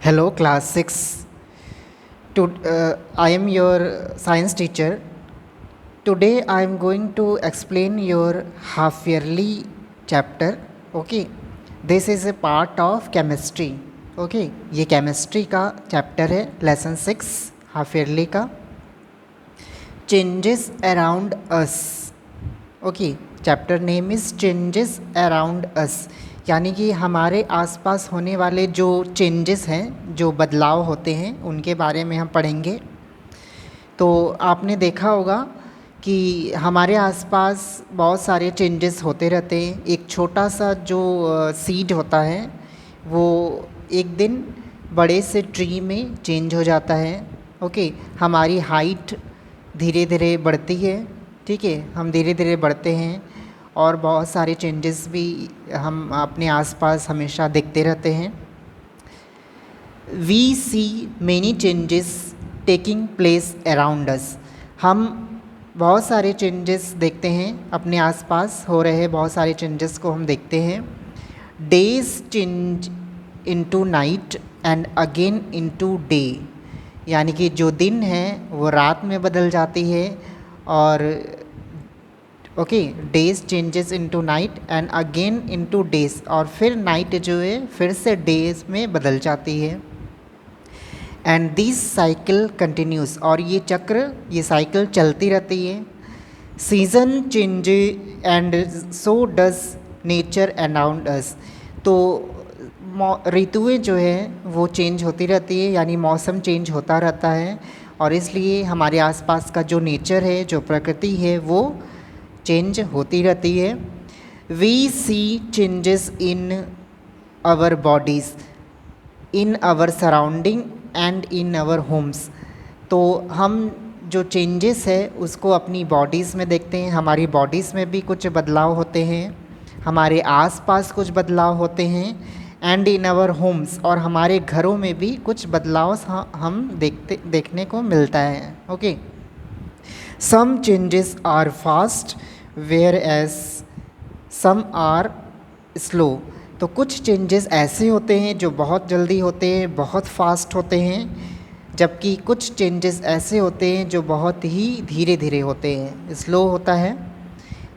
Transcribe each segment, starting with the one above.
Hello, class 6. I am your science teacher. Today, I am going to explain your half yearly chapter. Okay, this is a part of chemistry. Okay, ये chemistry का chapter है, lesson 6 half yearly का changes around us. Okay, chapter name is changes around us, यानी कि हमारे आसपास होने वाले जो चेंजेस हैं, जो बदलाव होते हैं, उनके बारे में हम पढ़ेंगे। तो आपने देखा होगा कि हमारे आसपास बहुत सारे चेंजेस होते रहते हैं। एक छोटा सा जो सीड होता है वो एक दिन बड़े से ट्री में चेंज हो जाता है। ओके, हमारी हाइट धीरे धीरे बढ़ती है। ठीक है, हम धीरे धीरे बढ़ते हैं और बहुत सारे चेंजेस भी हम अपने आसपास हमेशा देखते रहते हैं। We see many changes taking place around us, हम बहुत सारे चेंजेस देखते हैं, अपने आसपास हो रहे बहुत सारे चेंजेस को हम देखते हैं। Days change into night and again into day, यानी कि जो दिन है वो रात में बदल जाती है और okay, days changes into night and again into days, और फिर नाइट जो है फिर से डेज में बदल जाती है। एंड दिस साइकिल कंटिन्यूस, और ये चक्र, ये साइकिल चलती रहती है। Season change and so does nature around us, तो ऋतुएं जो है वो चेंज होती रहती है, यानी मौसम चेंज होता रहता है, और इसलिए हमारे आसपास का जो नेचर है, जो प्रकृति है, वो चेंज होती रहती है। We see changes in our bodies, in our surrounding and in our homes, तो हम जो चेंजेस है उसको अपनी बॉडीज़ में देखते हैं। हमारी बॉडीज़ में भी कुछ बदलाव होते हैं, हमारे आसपास कुछ बदलाव होते हैं, एंड इन आवर होम्स, और हमारे घरों में भी कुछ बदलाव हम देखने को मिलता है। Okay, some changes are fast whereas some are slow, तो कुछ चेंजेस ऐसे होते हैं जो बहुत जल्दी होते हैं, बहुत फास्ट होते हैं, जबकि कुछ चेंजेस ऐसे होते हैं जो बहुत ही धीरे धीरे होते हैं, स्लो होता है।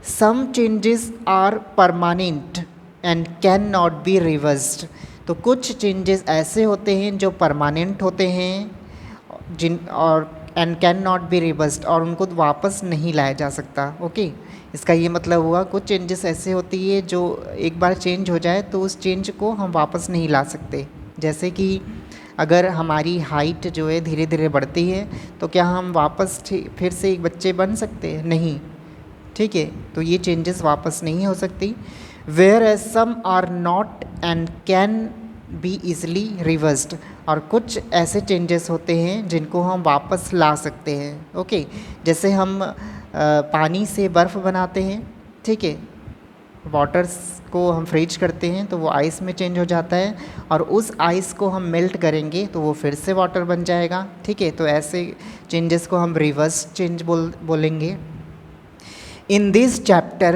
Some changes are permanent and can not be reversed, तो कुछ चेंजेस ऐसे होते हैं जो परमानेंट होते हैं और and can not be reversed, और उनको वापस नहीं लाया जा सकता। ओके, इसका ये मतलब हुआ कुछ चेंजेस ऐसे होती है जो एक बार चेंज हो जाए तो उस चेंज को हम वापस नहीं ला सकते। जैसे कि अगर हमारी हाइट जो है धीरे धीरे बढ़ती है तो क्या हम वापस फिर से एक बच्चे बन सकते हैं? नहीं। ठीक है, तो ये चेंजेस वापस नहीं हो सकती। Whereas some are not and can be easily reversed, और कुछ ऐसे चेंजेस होते हैं जिनको हम वापस ला सकते हैं। ओके, जैसे हम पानी से बर्फ़ बनाते हैं। ठीक है, वाटर्स को हम फ्रीज करते हैं तो वो आइस में चेंज हो जाता है, और उस आइस को हम मेल्ट करेंगे तो वो फिर से वाटर बन जाएगा। ठीक है, तो ऐसे चेंजेस को हम रिवर्स चेंज बोलेंगे। In this chapter,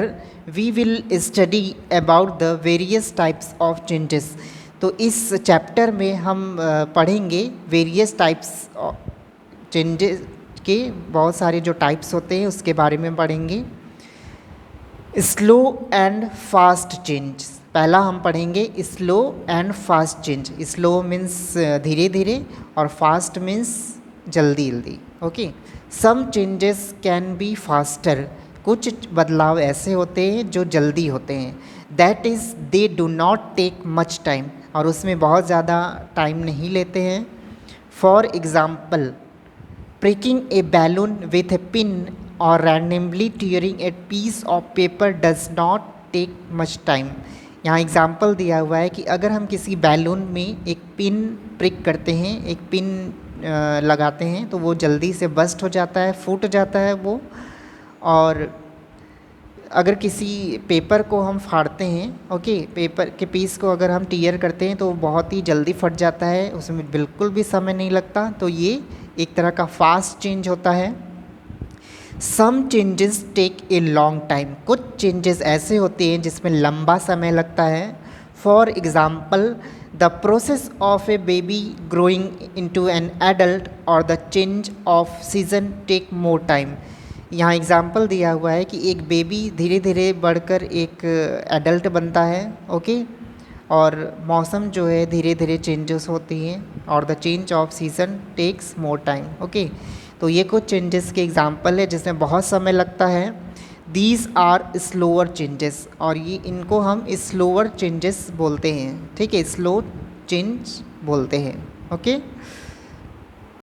we will study about the various types of changes. तो इस चैप्टर में हम पढ़ेंगे वेरियस टाइप्स चेंजेस के, बहुत सारे जो टाइप्स होते हैं उसके बारे में पढ़ेंगे। स्लो एंड फास्ट चेंज, पहला हम पढ़ेंगे slow and fast change. Slow means धीरे धीरे और फास्ट मीन्स जल्दी जल्दी। Okay, some changes can be faster, कुछ बदलाव ऐसे होते हैं जो जल्दी होते हैं। That is they do not take much time, और उसमें बहुत ज़्यादा टाइम नहीं लेते हैं। For example, pricking a balloon with a pin और randomly tearing a piece of paper does not take much time. यहाँ एग्ज़ाम्पल दिया हुआ है कि अगर हम किसी बैलून में एक पिन प्रिक करते हैं, एक पिन लगाते हैं, तो वो जल्दी से बस्ट हो जाता है, फूट जाता है वो। और अगर किसी पेपर को हम फाड़ते हैं, ओके, पेपर के पीस को अगर हम टीयर करते हैं तो वो बहुत ही जल्दी फट जाता है, उसमें बिल्कुल भी समय नहीं लगता। तो ये एक तरह का फास्ट चेंज होता है। Some changes take a long time, कुछ चेंजेस ऐसे होते हैं जिसमें लंबा समय लगता है। For example the process of a baby growing into an adult और the change of season take more time. यहाँ एग्ज़ाम्पल दिया हुआ है कि एक बेबी धीरे धीरे बढ़कर एक एडल्ट बनता है, ओके, और मौसम जो है धीरे धीरे चेंजेस होती हैं और the change of season takes more time, okay. तो ये कुछ चेंजेस के एग्ज़ाम्पल है जिसमें बहुत समय लगता है। दीज आर स्लोअर चेंजेस, और ये इनको हम स्लोअर चेंजेस बोलते हैं, ठीक है, स्लो चेंज बोलते हैं, ओके।